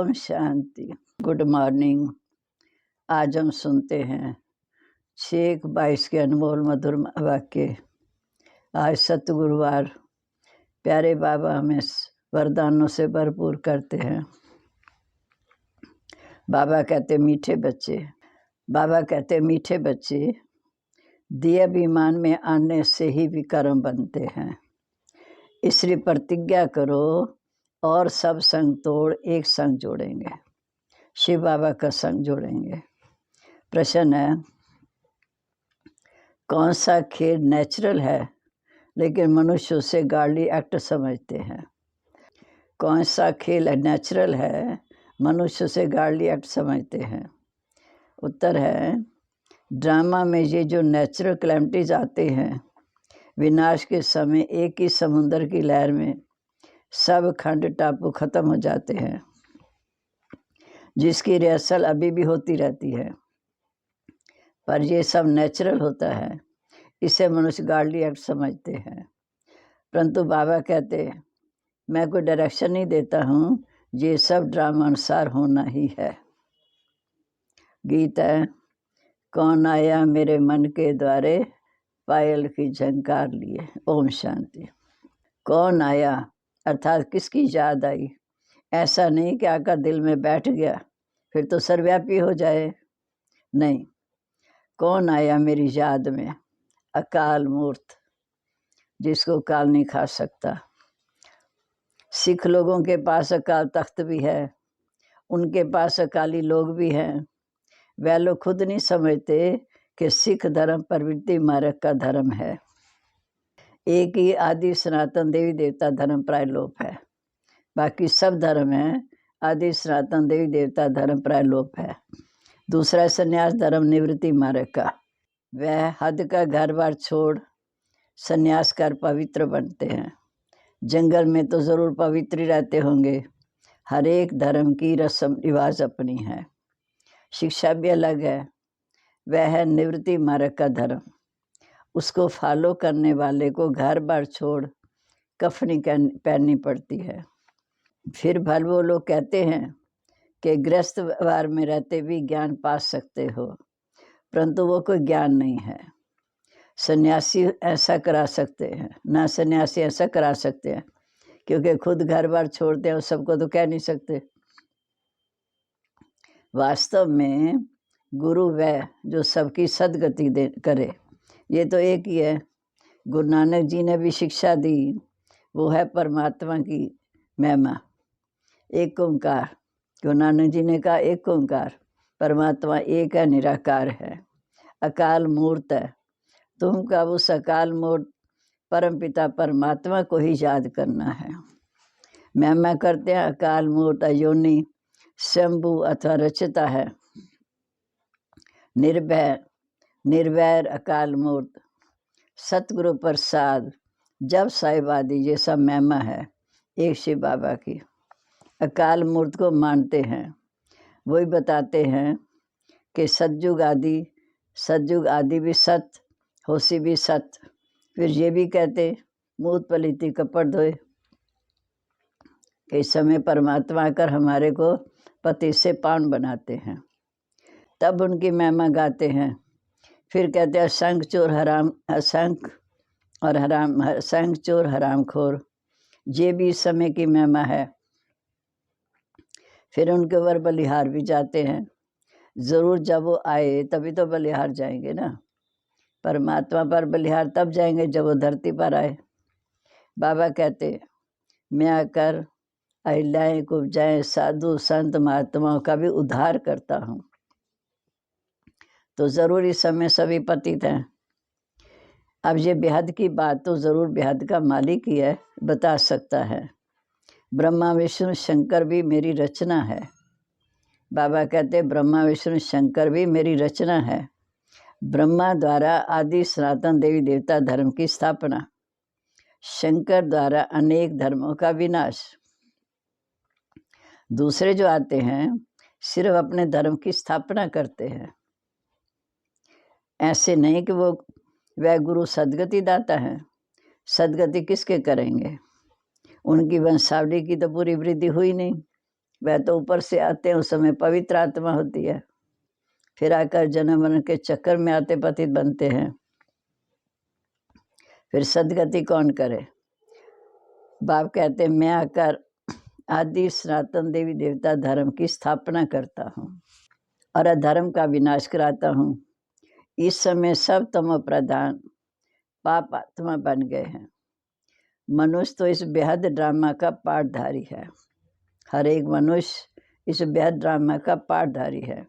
Om Shanti. Good morning. आज हम सुनते हैं 6/22 के अनमोल मधुर वाक्य। आज सतगुरुवार। प्यारे बाबा हमें वरदानों से भरपूर करते हैं। बाबा कहते मीठे बच्चे दिए अभिमान में आने से ही विकर्म बनते हैं। इसलिए प्रतिज्ञा करो और सब संग तोड़ एक संग जोड़ेंगे। शिव बाबा का संग जोड़ेंगे। प्रश्न है, कौन सा खेल नेचुरल है लेकिन मनुष्य उसे गार्डली एक्ट समझते हैं? कौन सा खेल नेचुरल है, मनुष्य उसे गार्डली एक्ट समझते हैं? उत्तर है, ड्रामा में ये जो नेचुरल कैलेमिटीज आते हैं, विनाश के समय एक ही समुद्र की लहर में सब खंड टापू खत्म हो जाते हैं, जिसकी रिहर्सल अभी भी होती रहती है। पर ये सब नेचुरल होता है, इसे मनुष्य गार्डली एक्ट समझते हैं। परंतु बाबा कहते हैं, मैं कोई डायरेक्शन नहीं देता हूँ, ये सब ड्रामा अनुसार होना ही है। गीत है, कौन आया मेरे मन के द्वारे, पायल की झंकार लिए। ओम शांति। कौन आया अर्थात किसकी याद आई? ऐसा नहीं कि आकर दिल में बैठ गया फिर तो सर्वव्यापी हो जाए। नहीं, कौन आया मेरी याद में? अकाल मूर्त, जिसको काल नहीं खा सकता। सिख लोगों के पास अकाल तख्त भी है, उनके पास अकाली लोग भी हैं। वह लोग खुद नहीं समझते कि सिख धर्म प्रवृत्ति मार्ग का धर्म है। एक ही आदि सनातन देवी देवता धर्म प्राय लोप है, बाकी सब धर्म है। आदि सनातन देवी देवता धर्म प्राय लोप है। दूसरा संन्यास धर्म निवृत्ति मार्ग का। वह हद का घर बार छोड़ संन्यास कर पवित्र बनते हैं। जंगल में तो ज़रूर पवित्र ही रहते होंगे। हर एक धर्म की रस्म रिवाज अपनी है, शिक्षा भी अलग है। वह है निवृत्ति मार्ग का धर्म। उसको फॉलो करने वाले को घर बार छोड़ कफनी पहननी पड़ती है। फिर भल वो लोग कहते हैं कि गृहस्थ व्यवहार में रहते भी ज्ञान पा सकते हो, परंतु वो कोई ज्ञान नहीं है। सन्यासी ऐसा करा सकते हैं ना, सन्यासी ऐसा करा सकते हैं, क्योंकि खुद घर बार छोड़ते हैं और सबको तो कह नहीं सकते। वास्तव में गुरु वह जो सबकी सदगति दे करे, ये तो एक ही है। गुरु नानक जी ने भी शिक्षा दी, वो है परमात्मा की महिमा। एक ओंकार, गुरु नानक जी ने कहा एक ओंकार, परमात्मा एक है, निराकार है, अकाल मूर्त है। तुमका उस अकाल मूर्त परमपिता परमात्मा को ही याद करना है। महिमा करते हैं अकाल मूर्त अयोनि शंभु अथवा रचिता है। निर्भय निर्वैर अकाल मूर्त सतगुरु प्रसाद जब साहिबादी, ये सब महिमा है एक शिव बाबा की। अकाल मूर्त को मानते हैं, वही बताते हैं कि सतयुग आदि भी सत, होशी भी सत। फिर ये भी कहते मूत पलीती कपड़ धोए, कि इस समय परमात्मा आकर हमारे को पति से पावन बनाते हैं, तब उनकी महिमा गाते हैं। फिर कहते हैं संख चोर हरामखोर, ये भी इस समय की महिमा है। फिर उनके ऊपर बलिहार भी जाते हैं। ज़रूर जब वो आए तभी तो बलिहार जाएंगे ना। परमात्मा पर बलिहार तब जाएंगे जब वो धरती पर आए। बाबा कहते, मैं आकर अहिल्याएं को जाए साधु संत महात्माओं का भी उद्धार करता हूँ। तो ज़रूर इस समय सभी पतित हैं। अब ये बेहद की बात तो ज़रूर बेहद का मालिक ही है, बता सकता है। ब्रह्मा विष्णु शंकर भी मेरी रचना है। बाबा कहते ब्रह्मा विष्णु शंकर भी मेरी रचना है। ब्रह्मा द्वारा आदि सनातन देवी देवता धर्म की स्थापना, शंकर द्वारा अनेक धर्मों का विनाश। दूसरे जो आते हैं सिर्फ अपने धर्म की स्थापना करते हैं। ऐसे नहीं कि वह गुरु सदगति दाता है। सदगति किसके करेंगे? उनकी वंशावली की तो पूरी वृद्धि हुई नहीं। वह तो ऊपर से आते हैं, उस समय पवित्र आत्मा होती है, फिर आकर जन्म मरण के चक्कर में आते पतित बनते हैं। फिर सदगति कौन करे? बाप कहते हैं मैं आकर आदि सनातन देवी देवता धर्म की स्थापना करता हूँ और अधर्म का विनाश कराता हूँ। इस समय सब तमो प्रधान पाप आत्मा बन गए हैं। मनुष्य तो इस बेहद ड्रामा का पाठधारी है। हर एक मनुष्य इस बेहद ड्रामा का पाठधारी है।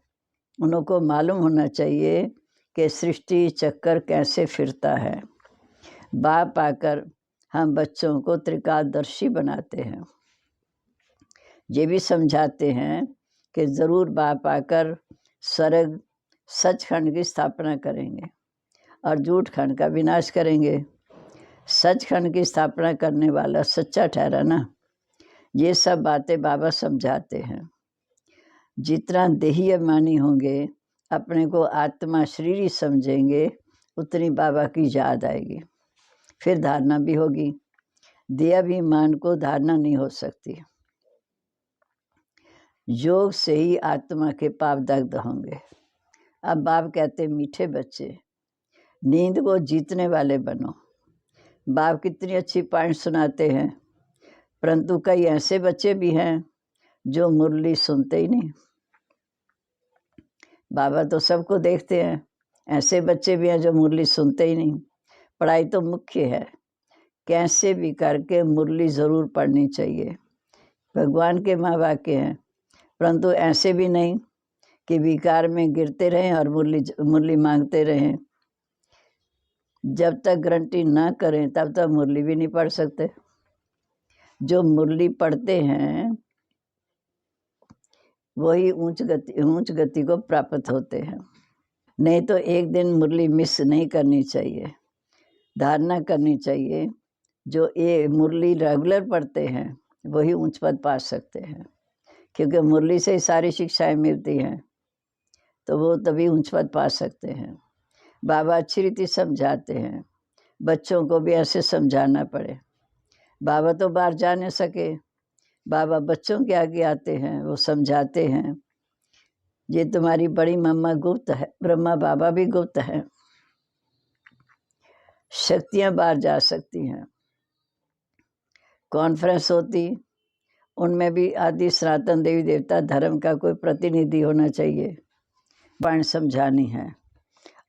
उनको मालूम होना चाहिए कि सृष्टि चक्कर कैसे फिरता है। बाप आकर हम बच्चों को त्रिकालदर्शी बनाते हैं। ये भी समझाते हैं कि ज़रूर बाप आकर स्वर्ग सचखंड की स्थापना करेंगे और झूठ खंड का विनाश करेंगे। सचखंड की स्थापना करने वाला सच्चा ठहरा ना। ये सब बातें बाबा समझाते हैं। जितना देही अभिमानी होंगे, अपने को आत्मा शरीर समझेंगे, उतनी बाबा की याद आएगी, फिर धारणा भी होगी। देहाभिमान को धारणा नहीं हो सकती। योग से ही आत्मा के पाप दग्ध होंगे। अब बाप कहते मीठे बच्चे, नींद को जीतने वाले बनो। बाप कितनी अच्छी पॉइंट सुनाते हैं, परंतु कई ऐसे बच्चे भी हैं जो मुरली सुनते ही नहीं। बाबा तो सबको देखते हैं, ऐसे बच्चे भी हैं जो मुरली सुनते ही नहीं। पढ़ाई तो मुख्य है, कैसे भी करके मुरली ज़रूर पढ़नी चाहिए। भगवान के माँ वाक्य हैं, परंतु ऐसे भी नहीं कि विकार में गिरते रहें और मुरली मांगते रहें। जब तक गारंटी ना करें तब तक मुरली भी नहीं पढ़ सकते। जो मुरली पढ़ते हैं वही उच्च गति को प्राप्त होते हैं। नहीं तो एक दिन मुरली मिस नहीं करनी चाहिए, धारणा करनी चाहिए। जो ये मुरली रेगुलर पढ़ते हैं वही उच्च पद पा सकते हैं, क्योंकि मुरली से ही सारी शिक्षाएं मिलती हैं, तो वो तभी उच्च पद पा सकते हैं। बाबा अच्छी रीति समझाते हैं, बच्चों को भी ऐसे समझाना पड़े। बाबा तो बाहर जा नहीं सके, बाबा बच्चों के आगे आते हैं, वो समझाते हैं। ये तुम्हारी बड़ी मम्मा गुप्त है, ब्रह्मा बाबा भी गुप्त हैं। शक्तियाँ बाहर जा सकती हैं। कॉन्फ्रेंस होती, उनमें भी आदि सनातन देवी देवता धर्म का कोई प्रतिनिधि होना चाहिए, पॉइंट समझानी है।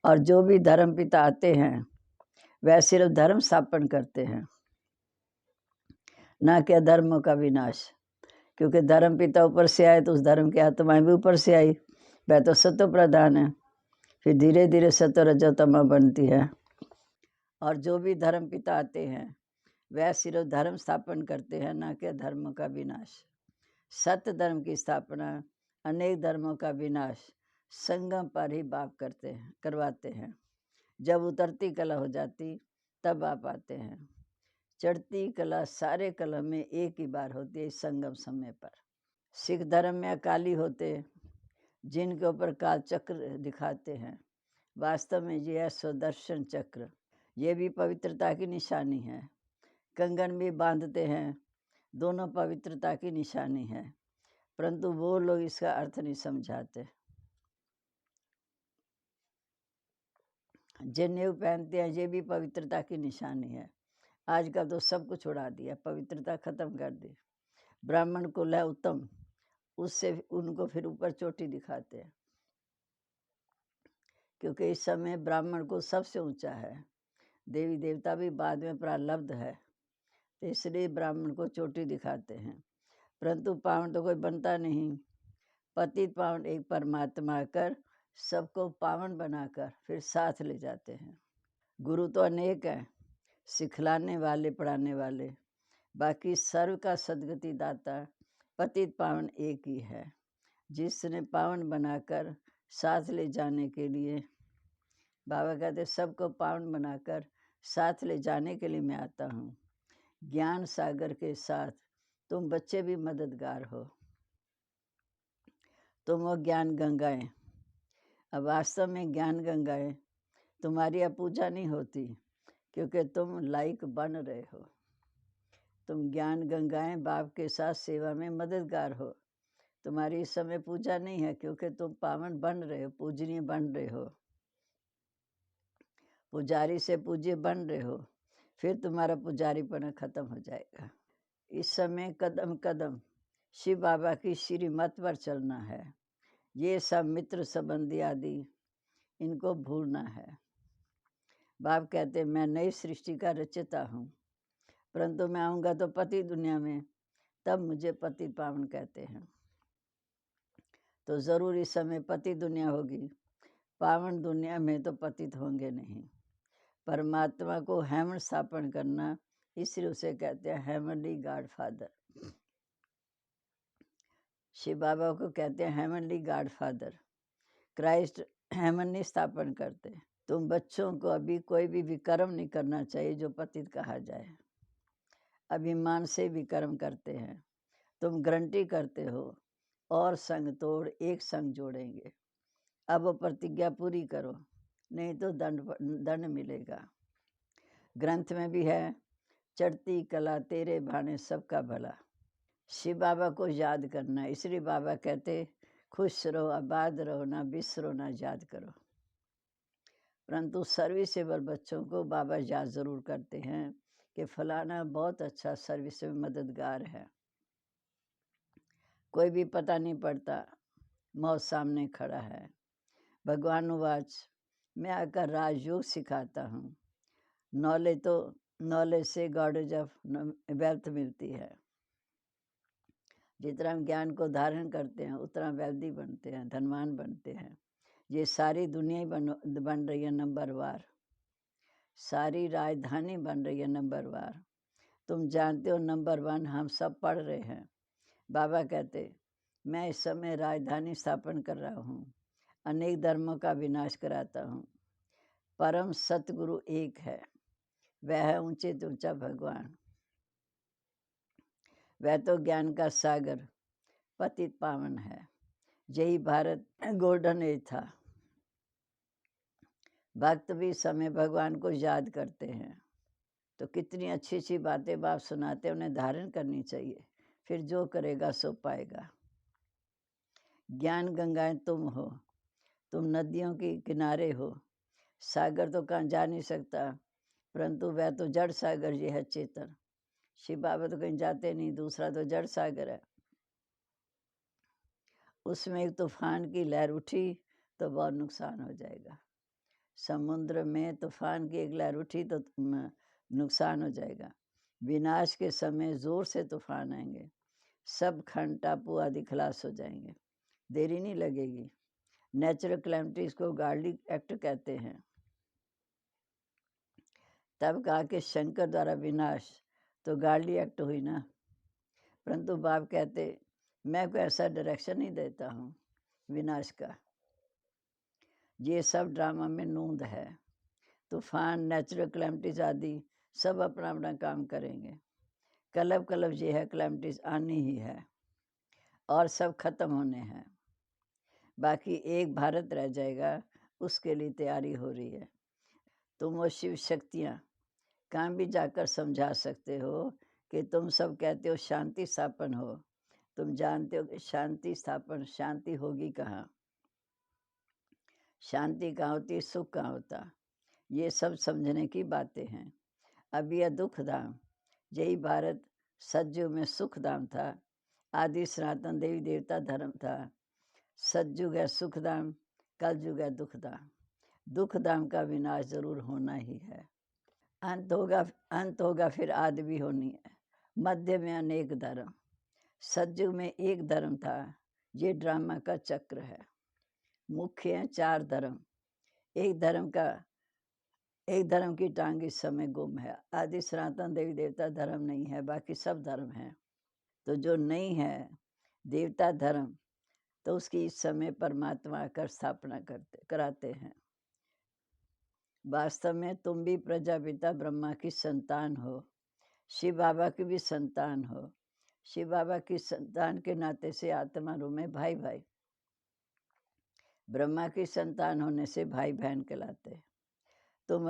और जो भी धर्म पिता आते हैं वह सिर्फ धर्म स्थापन करते हैं, ना कि अधर्मों का विनाश। क्योंकि धर्म पिता ऊपर से आए तो उस धर्म की आत्माएं भी ऊपर से आई। वह तो सत्व प्रधान है, फिर धीरे धीरे सत्व रजोतमा बनती है। और जो भी धर्म पिता आते हैं वह सिर्फ धर्म स्थापन करते हैं, ना कि धर्म का विनाश। सत्य धर्म की स्थापना, अनेक धर्मों का विनाश संगम पर ही बाप करवाते हैं। जब उतरती कला हो जाती तब आप आते हैं। चढ़ती कला सारे कला में एक ही बार होती है, संगम समय पर। सिख धर्म में अकाली होते, जिनके ऊपर काल चक्र दिखाते हैं, वास्तव में ये है सुदर्शन चक्र। ये भी पवित्रता की निशानी है। कंगन भी बांधते हैं, दोनों पवित्रता की निशानी है, परंतु वो लोग इसका अर्थ नहीं समझाते। जनेऊ पहनते हैं, ये भी पवित्रता की निशानी है। आजकल तो सब कुछ उड़ा दिया, पवित्रता खत्म कर दी। ब्राह्मण कुल है उत्तम, उससे उनको फिर ऊपर चोटी दिखाते हैं, क्योंकि इस समय ब्राह्मण को सबसे ऊंचा है। देवी देवता भी बाद में प्रारब्ध है, तो इसलिए ब्राह्मण को चोटी दिखाते हैं। परंतु पावन तो कोई बनता नहीं। पतित पावन एक परमात्मा आकर सबको पावन बनाकर फिर साथ ले जाते हैं। गुरु तो अनेक हैं, सिखलाने वाले, पढ़ाने वाले, बाकी सर्व का सदगति दाता पतित पावन एक ही है, जिसने पावन बनाकर साथ ले जाने के लिए। बाबा कहते सबको पावन बनाकर साथ ले जाने के लिए मैं आता हूँ। ज्ञान सागर के साथ तुम बच्चे भी मददगार हो, तुम वो ज्ञान गंगाएं। अब वास्तव में ज्ञान गंगाएं तुम्हारी अब पूजा नहीं होती, क्योंकि तुम लायक बन रहे हो। तुम ज्ञान गंगाएं बाप के साथ सेवा में मददगार हो। तुम्हारी इस समय पूजा नहीं है, क्योंकि तुम पावन बन रहे हो, पूजनीय बन रहे हो, पुजारी से पूज्य बन रहे हो, फिर तुम्हारा पुजारीपना खत्म हो जाएगा। इस समय कदम कदम शिव बाबा की श्रीमत पर चलना है। ये सब मित्र संबंधी आदि इनको भूलना है। बाप कहते मैं नई सृष्टि का रचयिता हूँ, परंतु मैं आऊँगा तो पति दुनिया में, तब मुझे पति पावन कहते हैं। तो ज़रूर इस समय पति दुनिया होगी, पावन दुनिया में तो पतित होंगे नहीं। परमात्मा को हेमन स्थापन करना, इसलिए उसे कहते हैं हेमनली गॉड फादर। शिव बाबा को कहते हैं हेमनली गॉड फादर। क्राइस्ट हेमन नहीं स्थापन करते। तुम बच्चों को अभी कोई भी विकर्म नहीं करना चाहिए जो पतित कहा जाए। अभिमान से विकर्म करते हैं। तुम गारंटी करते हो और संग तोड़ एक संग जोड़ेंगे। अब वो प्रतिज्ञा पूरी करो, नहीं तो दंड मिलेगा। ग्रंथ में भी है, चढ़ती कला तेरे भाने सबका भला। शिव बाबा को याद करना, इसलिए बाबा कहते खुश रहो, आबाद रहो, ना बिसरो ना याद करो। परंतु सर्विसेबल बच्चों को बाबा याद ज़रूर करते हैं कि फलाना बहुत अच्छा सर्विस में मददगार है। कोई भी पता नहीं पड़ता, मौत सामने खड़ा है। भगवान उवाच, मैं आकर राजयोग सिखाता हूँ। नॉलेज से गॉडेज ऑफ वेल्थ मिलती है। जितना हम ज्ञान को धारण करते हैं उतना वेल्दी बनते हैं, धनवान बनते हैं। ये सारी दुनिया ही बन रही है नंबर वार, सारी राजधानी बन रही है नंबर वार। तुम जानते हो नंबर 1 हम सब पढ़ रहे हैं। बाबा कहते मैं इस समय राजधानी स्थापन कर रहा हूँ, अनेक धर्मों का विनाश कराता हूँ। परम सतगुरु एक है, वह है ऊंचे से ऊंचा भगवान। वह तो ज्ञान का सागर पतित पावन है। यही भारत गोल्डन एज था। भक्त भी समय भगवान को याद करते हैं, तो कितनी अच्छी अच्छी बातें बाप सुनाते, उन्हें धारण करनी चाहिए, फिर जो करेगा सो पाएगा। ज्ञान गंगाएं तुम हो, तुम नदियों के किनारे हो। सागर तो कहाँ जा नहीं सकता, परंतु वह तो जड़ सागर ये है चेतन। शिव बाबा तो कहीं जाते नहीं, दूसरा तो जड़ सागर है। उसमें एक तूफान की लहर उठी तो बहुत नुकसान हो जाएगा। समुद्र में तूफान की एक लहर उठी तो नुकसान हो जाएगा। विनाश के समय जोर से तूफान आएंगे, सब खंड टापू आदि खलास हो जाएंगे, देरी नहीं लगेगी। नेचुरल कैलेमिटीज को गार्डली एक्ट कहते हैं। तब कहा कि शंकर द्वारा विनाश, तो गार्डली एक्ट हुई ना। परंतु बाप कहते मैं कोई ऐसा डायरेक्शन नहीं देता हूँ विनाश का। ये सब ड्रामा में नूंद है। तूफान, नेचुरल कैलेमिटीज आदि सब अपना अपना काम करेंगे। कलब ये है, कैलेमिटीज आनी ही है और सब खत्म होने हैं। बाकी एक भारत रह जाएगा, उसके लिए तैयारी हो रही है। तुम वो शिव शक्तियाँ कहाँ भी जाकर समझा सकते हो कि तुम सब कहते हो शांति स्थापन हो। तुम जानते हो कि शांति स्थापन, शांति होगी कहाँ? शांति कहाँ होती, सुख कहाँ होता? ये सब समझने की बातें हैं। अब यह दुख धाम, यही भारत सतयुग में सुख धाम था। आदि सनातन देवी देवता धर्म था। सतयुग है सुख धाम, कलयुग है दुख धाम। दुख धाम का विनाश जरूर होना ही है। अंत होगा फिर आदि भी होनी है। मध्य में अनेक धर्म। सतयुग में एक धर्म था, ये ड्रामा का चक्र है। मुख्य हैं 4 धर्म। एक धर्म की टांग इस समय गुम है। आदि सनातन देवी देवता धर्म नहीं है, बाकी सब धर्म हैं। तो जो नहीं है देवता धर्म, तो उसकी इस समय परमात्मा आकर स्थापना कराते हैं। वास्तव में तुम भी प्रजापिता ब्रह्मा की संतान हो, शिव बाबा की भी संतान हो। शिव बाबा की संतान के नाते से आत्मा रूप में भाई भाई, ब्रह्मा की संतान होने से भाई बहन कहलाते। तुम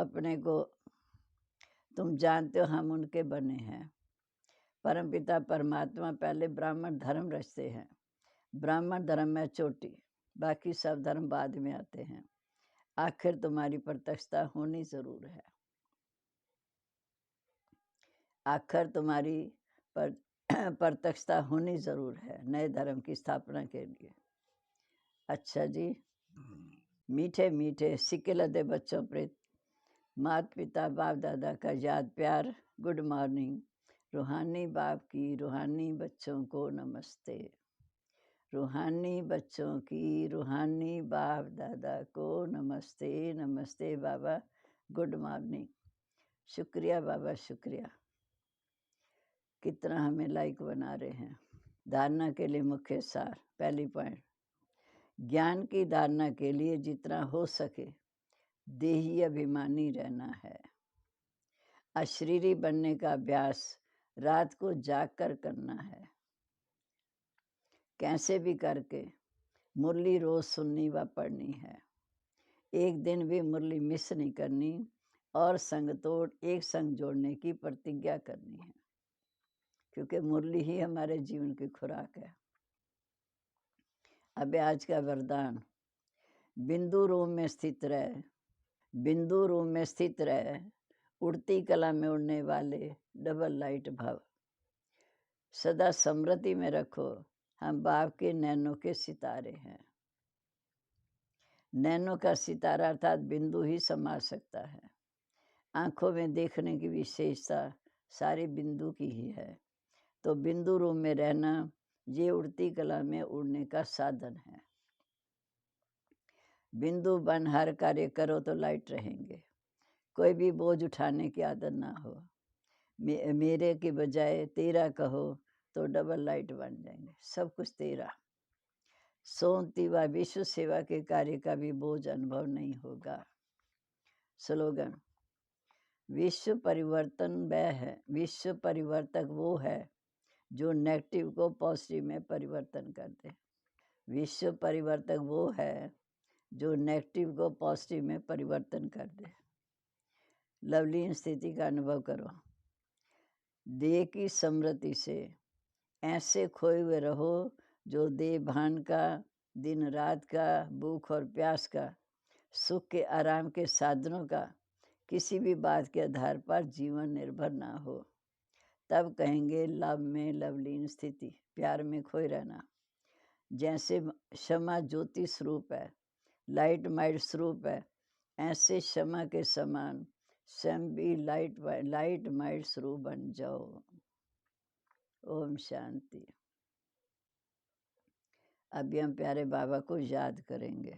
जानते हो हम उनके बने हैं। परमपिता परमात्मा पहले ब्राह्मण धर्म रचते हैं, ब्राह्मण धर्म में चोटी, बाकी सब धर्म बाद में आते हैं। आखिर तुम्हारी प्रत्यक्षता होनी जरूर है। आखिर तुम्हारी प्रत्यक्षता होनी जरूर है नए धर्म की स्थापना के लिए। अच्छा जी, मीठे मीठे सिक्के लदे बच्चों प्रेत माता पिता बाप दादा का याद प्यार, गुड मॉर्निंग। रूहानी बाप की रूहानी बच्चों को नमस्ते। रूहानी बच्चों की रूहानी बाप दादा को नमस्ते। नमस्ते बाबा, गुड मॉर्निंग। शुक्रिया बाबा, शुक्रिया। कितना हमें लाइक बना रहे हैं। धारणा के लिए मुख्य सार, पहली पॉइंट, ज्ञान की धारणा के लिए जितना हो सके देही अभिमानी रहना है। अशरीरी बनने का अभ्यास रात को जाग कर करना है। कैसे भी करके मुरली रोज सुननी व पढ़नी है। एक दिन भी मुरली मिस नहीं करनी और संग तोड़ एक संग जोड़ने की प्रतिज्ञा करनी है, क्योंकि मुरली ही हमारे जीवन की खुराक है। अब आज का वरदान, बिंदु रूम में स्थित रहे, बिंदु रूम में स्थित रहे, उड़ती कला में उड़ने वाले डबल लाइट भव। सदा समृद्धि में रखो, हम बाप के नैनों के सितारे हैं। नैनों का सितारा अर्थात बिंदु ही समा सकता है। आंखों में देखने की विशेषता सारी बिंदु की ही है। तो बिंदु रूम में रहना ये उड़ती कला में उड़ने का साधन है। बिंदु बन हर कार्य करो तो लाइट रहेंगे। कोई भी बोझ उठाने की आदत ना हो। मेरे के बजाय तेरा कहो तो डबल लाइट बन जाएंगे। सब कुछ तेरा। सोमती व विश्व सेवा के कार्य का भी बोझ अनुभव नहीं होगा। स्लोगन, विश्व परिवर्तन वह है, विश्व परिवर्तक वो है जो नेगेटिव को पॉजिटिव में परिवर्तन कर दे। विश्व परिवर्तक वो है जो नेगेटिव को पॉजिटिव में परिवर्तन कर दे। लवलीन स्थिति का अनुभव करो। देह की समृद्धि से ऐसे खोए हुए रहो जो देह भान का, दिन रात का, भूख और प्यास का, सुख के आराम के साधनों का किसी भी बात के आधार पर जीवन निर्भर ना हो। तब कहेंगे लव में लवलीन स्थिति, प्यार में खोए रहना। जैसे क्षमा ज्योति स्वरूप है, लाइट माइट स्वरूप है, ऐसे क्षमा के समान स्वयं भी लाइट माइट स्वरूप बन जाओ। ओम शांति। अभी हम प्यारे बाबा को याद करेंगे।